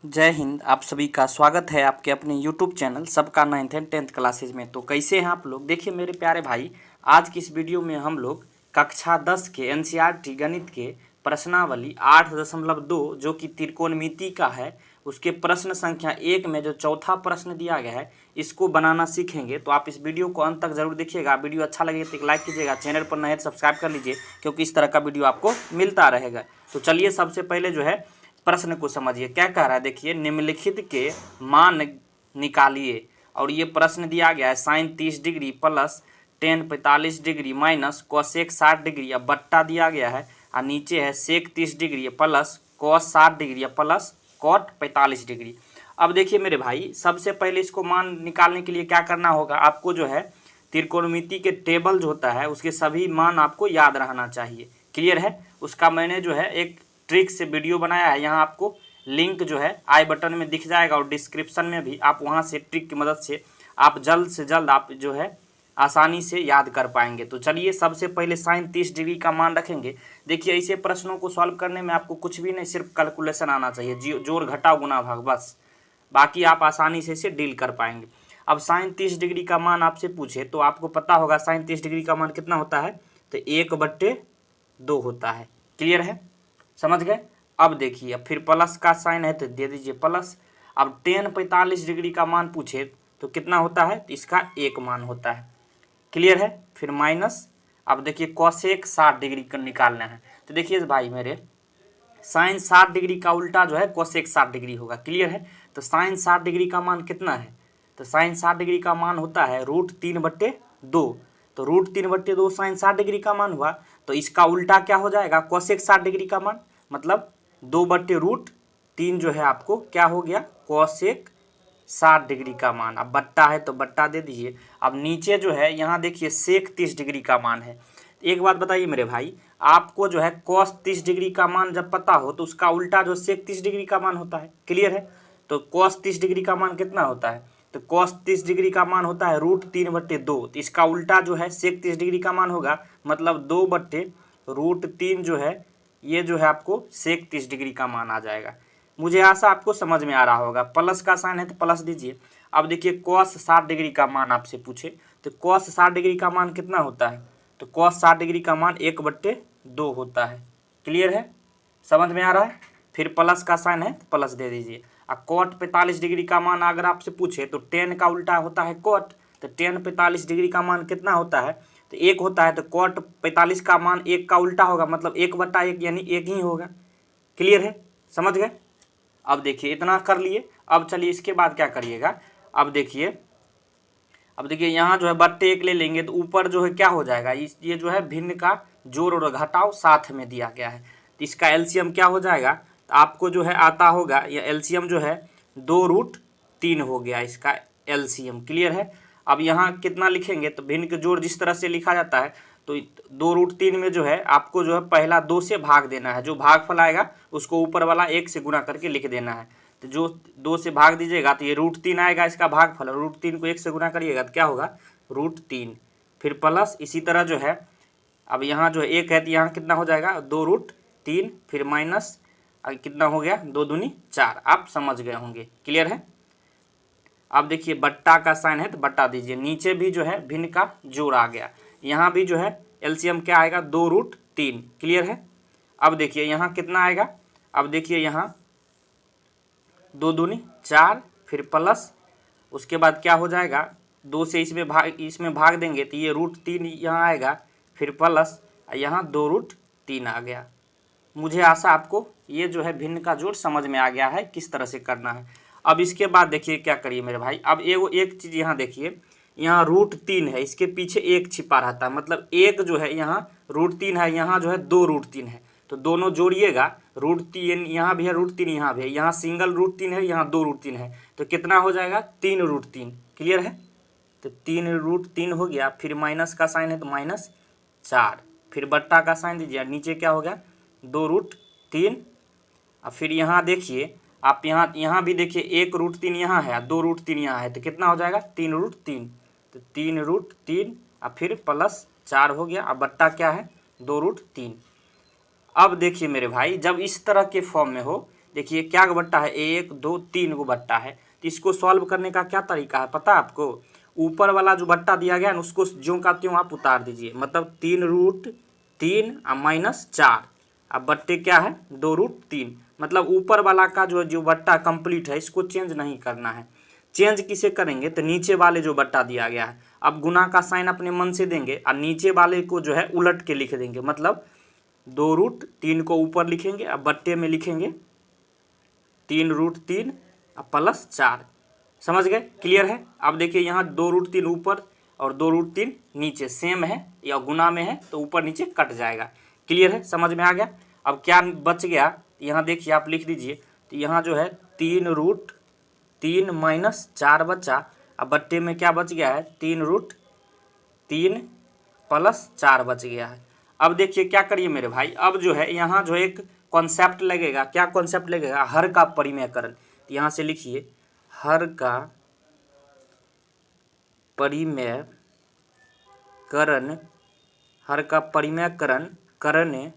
जय हिंद। आप सभी का स्वागत है आपके अपने YouTube चैनल सबका 9th एंड 10th क्लासेज में। तो कैसे हैं आप लोग। देखिए मेरे प्यारे भाई, आज की इस वीडियो में हम लोग कक्षा 10 के NCERT गणित के प्रश्नावली 8.2 जो कि त्रिकोणमिति का है, उसके प्रश्न संख्या 1 में जो चौथा प्रश्न दिया गया है इसको बनाना सीखेंगे। तो आप इस वीडियो को अंत तक जरूर देखिएगा। वीडियो अच्छा लगे तो एक लाइक कीजिएगा, चैनल पर नए हैं तो सब्सक्राइब कर लीजिए क्योंकि इस तरह का वीडियो आपको मिलता रहेगा। तो चलिए सबसे पहले जो है प्रश्न को समझिए क्या कह रहा है। देखिए, निम्नलिखित के मान निकालिए और ये प्रश्न दिया गया है sine 30 degree plus ten 45 degree minus cosec 60 degree. अब बट्टा दिया गया है और नीचे है sec 30 degree plus cos 60 degree plus cot 45 degree. अब देखिए मेरे भाई, सबसे पहले इसको मान निकालने के लिए क्या करना होगा, आपको जो है त्रिकोणमिति के टेबल जो होता है उसके सभी मान आपको याद रहना चाहिए। क्लियर है। उसका मैंने जो है एक ट्रिक से वीडियो बनाया है, यहाँ आपको लिंक जो है आई बटन में दिख जाएगा और डिस्क्रिप्शन में भी। आप वहाँ से ट्रिक की मदद से आप जल्द से जल्द आप जो है आसानी से याद कर पाएंगे। तो चलिए सबसे पहले साइन 30 डिग्री का मान रखेंगे। देखिए ऐसे प्रश्नों को सॉल्व करने में आपको कुछ भी नहीं, सिर्फ कैलकुलेशन आना चाहिए, जोड़ घटाव गुना भाग, बस। बाकी आप आसानी से इसे डील कर पाएंगे। अब साइन 30 डिग्री का मान आपसे पूछे तो आपको पता होगा साइन 30 डिग्री का मान कितना होता है, तो 1/2 होता है। क्लियर है, समझ गए। अब देखिए, अब फिर प्लस का साइन है तो दे दीजिए प्लस। अब टेन 45 डिग्री का मान पूछे तो कितना होता है, तो इसका 1 मान होता है। क्लियर है। फिर माइनस, अब देखिए कोसेक 60 डिग्री का निकालना है। तो देखिए भाई मेरे, साइन 60 डिग्री का उल्टा जो है कोसेक 60 डिग्री होगा। क्लियर है। तो साइन 60 डिग्री का मान कितना है, तो साइन 60 डिग्री का मान होता है √3/2। तो √3/2 साइन 60 डिग्री का मान हुआ, तो इसका उल्टा क्या हो जाएगा, कोसेक 60 डिग्री का मान, मतलब 2/√3 जो है आपको क्या हो गया, कोसेक 60 डिग्री का मान। अब बट्टा है तो बट्टा दे दीजिए। अब नीचे जो है यहाँ देखिए सेक 30 डिग्री का मान है। एक बात बताइए मेरे भाई, आपको जो है कॉस 30 डिग्री का मान जब पता हो तो उसका उल्टा जो सेक 30 डिग्री का मान होता है। क्लियर है। तो कॉस 30 डिग्री का मान कितना होता है, तो कॉस 30 डिग्री का मान होता है √3/2। तो इसका उल्टा जो है सेक 30 डिग्री का मान होगा, मतलब 2/√3 जो है ये जो है आपको सेक 30 डिग्री का मान आ जाएगा। मुझे आशा आपको समझ में आ रहा होगा। प्लस का साइन है तो प्लस दीजिए। अब देखिए कॉस 60 डिग्री का मान आपसे पूछे तो कॉस 60 डिग्री का मान कितना होता है, तो कॉस 60 डिग्री का मान 1/2 होता है। क्लियर है, समझ में आ रहा है। फिर प्लस का साइन है तो प्लस दे दीजिए। अब कॉट 45 डिग्री का मान अगर आपसे पूछे तो टेन का उल्टा होता है कॉट, तो टेन 45 डिग्री का मान कितना होता है, तो 1 होता है। तो कॉट 45 का मान 1 का उल्टा होगा, मतलब 1/1 यानी 1 ही होगा। क्लियर है, समझ गए। अब देखिए इतना कर लिए। अब चलिए इसके बाद क्या करिएगा, अब देखिए यहाँ जो है बट्टे 1 ले लेंगे तो ऊपर जो है क्या हो जाएगा, ये जो है भिन्न का जोड़ और घटाव साथ में दिया गया है, तो इसका एलसीएम क्या हो जाएगा, तो आपको जो है आता होगा, ये एलसीएम जो है 2√3 हो गया इसका एलसीएम। क्लियर है। अब यहाँ कितना लिखेंगे, तो भिन्न के जोड़ जिस तरह से लिखा जाता है, तो 2√3 में जो है आपको जो है पहला 2 से भाग देना है, जो भागफल आएगा उसको ऊपर वाला 1 से गुणा करके लिख देना है। तो जो 2 से भाग दीजिएगा तो ये √3 आएगा इसका भागफल, √3 को 1 से गुणा करिएगा तो क्या होगा, √3। फिर प्लस इसी तरह जो है, अब यहाँ जो है 1 है तो यहाँ कितना हो जाएगा, 2√3। फिर माइनस कितना हो गया, 2 दूनी 4। आप समझ गए होंगे। क्लियर है। अब देखिए बट्टा का साइन है तो बट्टा दीजिए। नीचे भी जो है भिन्न का जोड़ आ गया, यहाँ भी जो है एलसीएम क्या आएगा, 2√3। क्लियर है। अब देखिए यहाँ कितना आएगा, अब देखिए यहाँ 2 दूनी 4, फिर प्लस, उसके बाद क्या हो जाएगा, 2 से इसमें भाग देंगे तो ये √3 यहाँ आएगा, फिर प्लस यहाँ 2√3 आ गया। मुझे आशा आपको ये जो है भिन्न का जोड़ समझ में आ गया है किस तरह से करना है। अब इसके बाद देखिए क्या करिए मेरे भाई, अब एक चीज़ यहाँ देखिए, यहाँ √3 है, इसके पीछे 1 छिपा रहता है, मतलब 1 जो है यहाँ √3 है, यहाँ जो है 2√3 है, तो दोनों जोड़िएगा। √3 यहाँ भी है, √3 यहाँ भी है, यहाँ सिंगल √3 है, यहाँ 2√3 है, तो कितना हो जाएगा, 3√3। क्लियर है। तो 3√3 हो गया। फिर माइनस का साइन है तो -4, फिर बट्टा का साइन दीजिए, नीचे क्या हो गया, 2√3। अब फिर यहाँ देखिए, आप यहाँ भी देखिए 1√3 यहाँ है, 2√3 यहाँ है, तो कितना हो जाएगा, 3√3। तो 3√3 और फिर +4 हो गया। अब बट्टा क्या है, 2√3। अब देखिए मेरे भाई, जब इस तरह के फॉर्म में हो देखिए क्या बट्टा है, 1 2 3 गो बट्टा है। तो इसको सॉल्व करने का क्या तरीका है पता है आपको? ऊपर वाला जो बट्टा दिया गया है ना उसको ज्यों का त्यों आप उतार दीजिए, मतलब 3√3 -4। अब बट्टे क्या है 2√3, मतलब ऊपर वाला का जो बट्टा कंप्लीट है इसको चेंज नहीं करना है। चेंज किसे करेंगे तो नीचे वाले जो बट्टा दिया गया है, अब गुना का साइन अपने मन से देंगे और नीचे वाले को जो है उलट के लिख देंगे, मतलब 2√3 को ऊपर लिखेंगे, अब बट्टे में लिखेंगे 3√3 +4। समझ गए? क्लियर है? अब देखिए यहाँ 2√3 ऊपर और 2√3 नीचे सेम है या गुना में है तो ऊपर नीचे कट जाएगा। क्लियर है? समझ में आ गया? अब क्या बच गया यहाँ देखिए, आप लिख दीजिए। तो यहाँ जो है 3√3 -4 बचा। अब बट्टे में क्या बच गया है 3√3 +4 बच गया है। अब देखिए क्या करिए मेरे भाई, अब जो है यहाँ जो एक कॉन्सेप्ट लगेगा, क्या कॉन्सेप्ट लगेगा, हर का परिमेयकरण। तो यहाँ से लिखिए हर का परिमेयकरण, हर का परिमेयकरण करने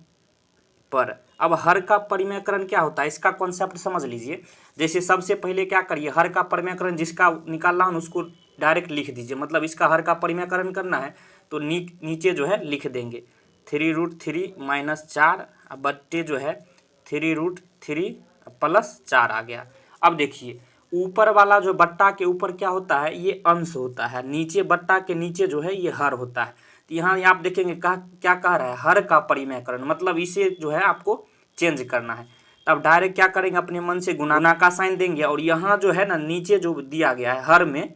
पर। अब हर का परिमेयकरण क्या होता है इसका कॉन्सेप्ट समझ लीजिए। जैसे सबसे पहले क्या करिए, हर का परिमेयकरण जिसका निकालना हो उसको डायरेक्ट लिख दीजिए, मतलब इसका हर का परिमेयकरण करना है तो नीचे जो है लिख देंगे 3√3 -4 बट्टे जो है 3√3 +4 आ गया। अब देखिए ऊपर वाला जो बट्टा के ऊपर क्या होता है ये अंश होता है, नीचे बट्टा के नीचे जो है ये हर होता है। तो यहाँ आप देखेंगे क्या कह रहा है, हर का परिमेयकरण, मतलब इसे जो है आपको चेंज करना है। तब डायरेक्ट क्या करेंगे, अपने मन से गुना का साइन देंगे और यहाँ जो है ना नीचे जो दिया गया है हर में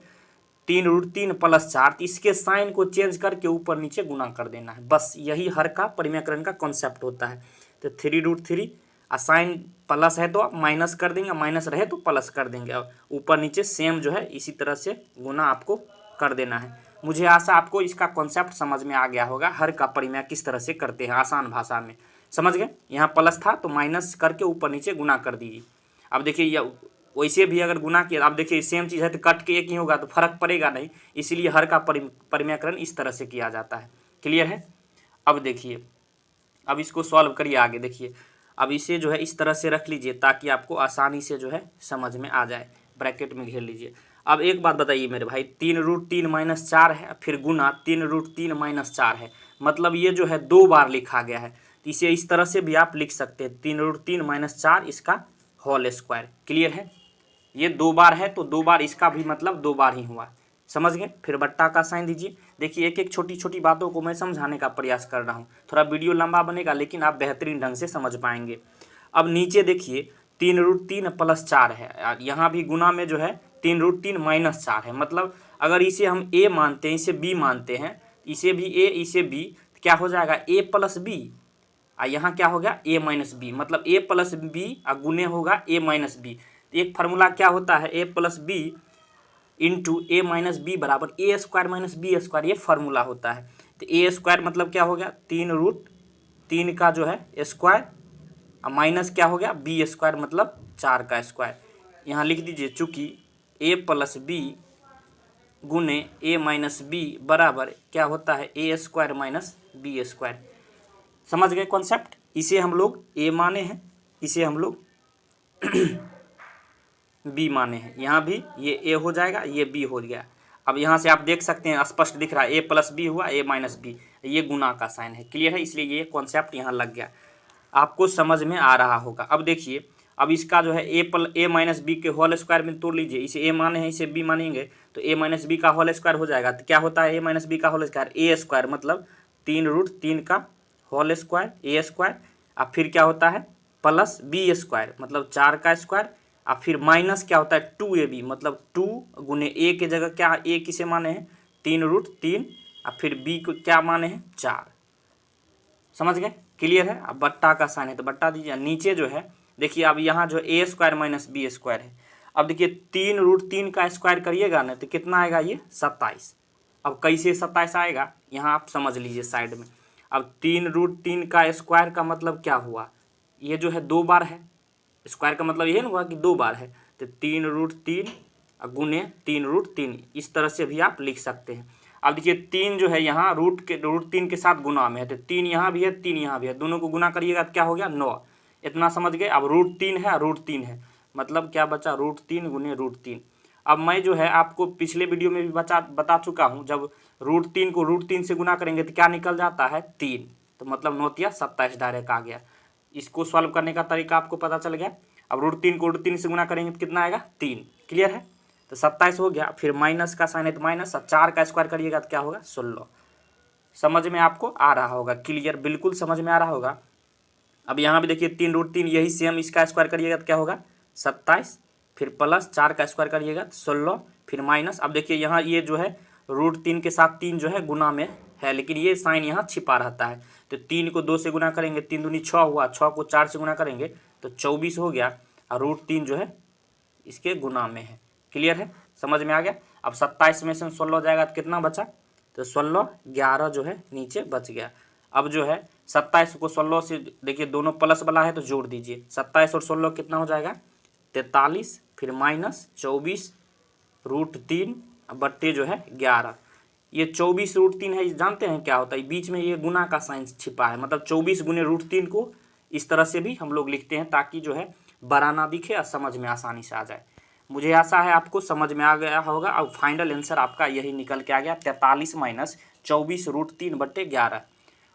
3√3 +4, इसके साइन को चेंज करके ऊपर नीचे गुना कर देना है। बस यही हर का परिमेयकरण का कॉन्सेप्ट होता है। तो 3√3 साइन प्लस है तो आप माइनस कर देंगे, माइनस रहे तो प्लस कर देंगे, और ऊपर नीचे सेम जो है इसी तरह से गुना आपको कर देना है। मुझे आशा आपको इसका कॉन्सेप्ट समझ में आ गया होगा, हर का परिमेय किस तरह से करते हैं आसान भाषा में। समझ गए? यहाँ प्लस था तो माइनस करके ऊपर नीचे गुना कर दीजिए। अब देखिए वैसे भी अगर गुना किया, अब देखिए सेम चीज़ है तो कट के एक ही होगा तो फर्क पड़ेगा नहीं, इसीलिए हर का परिमेयकरण इस तरह से किया जाता है। क्लियर है? अब देखिए, अब इसको सॉल्व करिए आगे। देखिए अब इसे जो है इस तरह से रख लीजिए ताकि आपको आसानी से जो है समझ में आ जाए, ब्रैकेट में घेर लीजिए। अब एक बात बताइए मेरे भाई, 3√3 -4 है, फिर गुना 3√3 -4 है, मतलब ये जो है 2 बार लिखा गया है। तो इसे इस तरह से भी आप लिख सकते हैं 3√3 -4 इसका होल स्क्वायर। क्लियर है? ये 2 बार है तो 2 बार इसका भी मतलब 2 बार ही हुआ। समझ गए? फिर बट्टा का साइन दीजिए। देखिए एक एक छोटी छोटी बातों को मैं समझाने का प्रयास कर रहा हूँ, थोड़ा वीडियो लंबा बनेगा लेकिन आप बेहतरीन ढंग से समझ पाएंगे। अब नीचे देखिए 3√3 +4 है, यहाँ भी गुना में जो है 3√3 -4 है, मतलब अगर इसे हम a मानते हैं, इसे b मानते हैं, इसे भी a इसे b, तो क्या हो जाएगा a + b, यहाँ क्या हो गया a - b, मतलब a + b गुने होगा a - b। तो एक फार्मूला क्या होता है a + b into a - b बराबर a² - b², ये फार्मूला होता है। तो a² मतलब क्या हो गया 3√3 का जो है स्क्वायर, माइनस क्या हो गया b² मतलब 4 का स्क्वायर। यहाँ लिख दीजिए चूँकि a + b गुने a - b बराबर क्या होता है a² - b²। समझ गए कॉन्सेप्ट? इसे हम लोग a माने हैं, इसे हम लोग b माने हैं, यहाँ भी ये a हो जाएगा, ये b हो गया। अब यहाँ से आप देख सकते हैं स्पष्ट दिख रहा है a + b हुआ, a - b, ये गुना का साइन है। क्लियर है? इसलिए ये कॉन्सेप्ट यहाँ लग गया, आपको समझ में आ रहा होगा। अब देखिए अब इसका जो है a - b के होल स्क्वायर में तोड़ लीजिए, इसे a माने हैं इसे b मानेंगे तो a - b का होल स्क्वायर हो जाएगा। तो क्या होता है a - b का होल स्क्वायर a², मतलब 3√3 का होल स्क्वायर a², अब फिर क्या होता है प्लस b² मतलब 4 का स्क्वायर, और फिर माइनस क्या होता है 2ab, मतलब 2 गुने a के जगह क्या a किसे माने हैं 3√3, और फिर b को क्या माने हैं 4। समझ गए? क्लियर है? अब बट्टा का साइन है तो बट्टा दीजिए। नीचे जो है देखिए अब यहाँ जो a² - b² है, अब देखिए 3√3 का स्क्वायर करिएगा ना तो कितना आएगा ये 27। अब कैसे 27 आएगा यहाँ आप समझ लीजिए साइड में। अब 3√3 का स्क्वायर का मतलब क्या हुआ, ये जो है 2 बार है, स्क्वायर का मतलब ये ना हुआ कि 2 बार है, तो 3√3 गुने 3√3 इस तरह से भी आप लिख सकते हैं। अब देखिए 3 जो है यहाँ √3 के साथ गुना में है, तो 3 यहाँ भी है 3 यहाँ भी है, दोनों को गुना करिएगा तो क्या हो गया 9। इतना समझ गए। अब √3 है, √3 है, मतलब क्या बचा, √3 गुने √3। अब मैं जो है आपको पिछले वीडियो में भी बता चुका हूँ, जब √3 को √3 से गुना करेंगे तो क्या निकल जाता है, 3। तो मतलब 9 × 27 डायरेक्ट आ गया। इसको सॉल्व करने का तरीका आपको पता चल गया। अब √3 को √3 से गुना करेंगे तो कितना आएगा, 3। क्लियर है। तो 27 हो गया, फिर माइनस का साइन है तो माइनस, 4 का स्क्वायर करिएगा तो क्या होगा, 16। समझ में आपको आ रहा होगा, क्लियर, बिल्कुल समझ में आ रहा होगा। अब यहाँ भी देखिए 3 √3, यही सेम इसका स्क्वायर करिएगा तो क्या होगा, 27, फिर प्लस 4 का स्क्वायर करिएगा तो 16, फिर माइनस। अब देखिए यहाँ ये जो है √3 के साथ 3 जो है गुना में है, लेकिन ये साइन यहाँ छिपा रहता है। तो 3 को 2 से गुना करेंगे, 3 दूनी 6 हुआ, 6 को 4 से गुना करेंगे तो 24 हो गया, और √3 जो है इसके गुना में है। क्लियर है, समझ में आ गया। अब 27 में से 16 जाएगा तो कितना बचा, तो 16, 11 जो है नीचे बच गया। अब जो है 27 को 16 से, देखिए दोनों प्लस वाला है तो जोड़ दीजिए, 27 और 16 कितना हो जाएगा, 43, फिर माइनस 24 √3 बट्टे जो है 11। ये 24 √3 है, जानते हैं क्या होता है, बीच में ये गुना का साइन छिपा है, मतलब 24 गुने √3 को इस तरह से भी हम लोग लिखते हैं, ताकि जो है बड़ा ना दिखे और समझ में आसानी से आ जाए। मुझे आशा है आपको समझ में आ गया होगा। अब फाइनल आंसर आपका यही निकल के आ गया, 43 - 24 √3 बट्टे 11।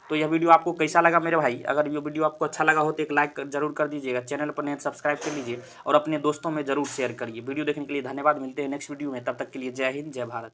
तो यह वीडियो आपको कैसा लगा मेरे भाई, अगर ये वीडियो आपको अच्छा लगा हो तो एक लाइक जरूर कर दीजिएगा, चैनल पर नए सब्सक्राइब कर लीजिए और अपने दोस्तों में जरूर शेयर करिए। वीडियो देखने के लिए धन्यवाद, मिलते हैं नेक्स्ट वीडियो में, तब तक के लिए जय हिंद, जय भारत।